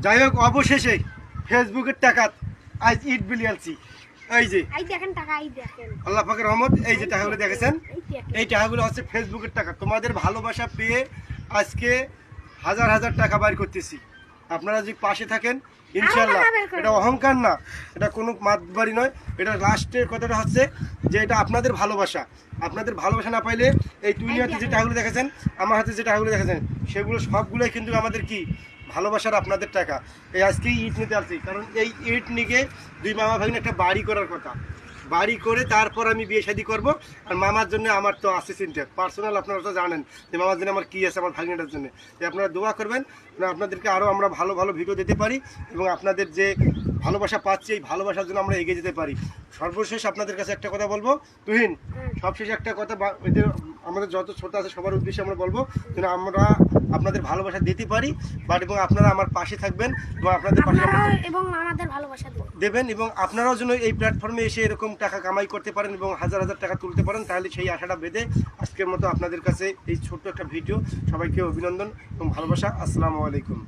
যাই হোক, অবশেষে ফেসবুকের টাকা আজ ইট বিলিয়ালছি। এই যে আল্লাহ পাকের রহমত, এই যে টাকাগুলো দেখেছেন, এই টাকাগুলো হচ্ছে ফেসবুকের টাকা। তোমাদের ভালোবাসা পেয়ে আজকে হাজার হাজার টাকা বাইর করতেছি। আপনারা যদি পাশে থাকেন ইনশাল্লাহ, এটা অহংকার না, এটা কোনো মাতবাড়ি নয়, এটা লাস্টের কথাটা হচ্ছে যে এটা আপনাদের ভালোবাসা। আপনাদের ভালোবাসা না পাইলে এই দুনিয়াতে যে টাকাগুলো দেখেছেন, আমার হাতে যে টাকাগুলো দেখেছেন, সেগুলো সবগুলোই কিন্তু আমাদের কি ভালোবাসার আপনাদের টাকা। এই আজকেই ইট নিতে আসছি, কারণ এই ইট নিয়ে দুই মামা ভাগ্নে একটা বাড়ি করার কথা। বাড়ি করে তারপর আমি বিয়ে শাদী করবো। আর মামার জন্য আমার তো আছে চিন্তা পার্সোনাল, আপনারা তো জানেন যে মামার জন্য আমার কী আছে, আমার ভাগ্নেটার জন্য। তাই আপনারা দোয়া করবেন, আপনাদেরকে আরও আমরা ভালো ভালো ভিডিও দিতে পারি এবং আপনাদের যে ভালোবাসা পাচ্ছি এই ভালোবাসার জন্য আমরা এগিয়ে যেতে পারি। সর্বশেষ আপনাদের কাছে একটা কথা বলবো, তুহিন, সবশেষে একটা কথা, ওই যে আমাদের যত ছোট আছে সবার উদ্দেশ্যে আমরা বলবো যেন আমরা আপনাদের ভালোবাসা দিতে পারি, বাট এবং আপনারা আমার পাশে থাকবেন এবং আপনাদের পাশে এবং আমাদের ভালোবাসা দেবেন এবং আপনারাও যেন এই প্ল্যাটফর্মে এসে এরকম টাকা কামাই করতে পারেন এবং হাজার হাজার টাকা তুলতে পারেন। তাহলে সেই আশাটা বেঁধে আজকের মতো আপনাদের কাছে এই ছোট্ট একটা ভিডিও। সবাইকে অভিনন্দন এবং ভালোবাসা। আসসালামু আলাইকুম।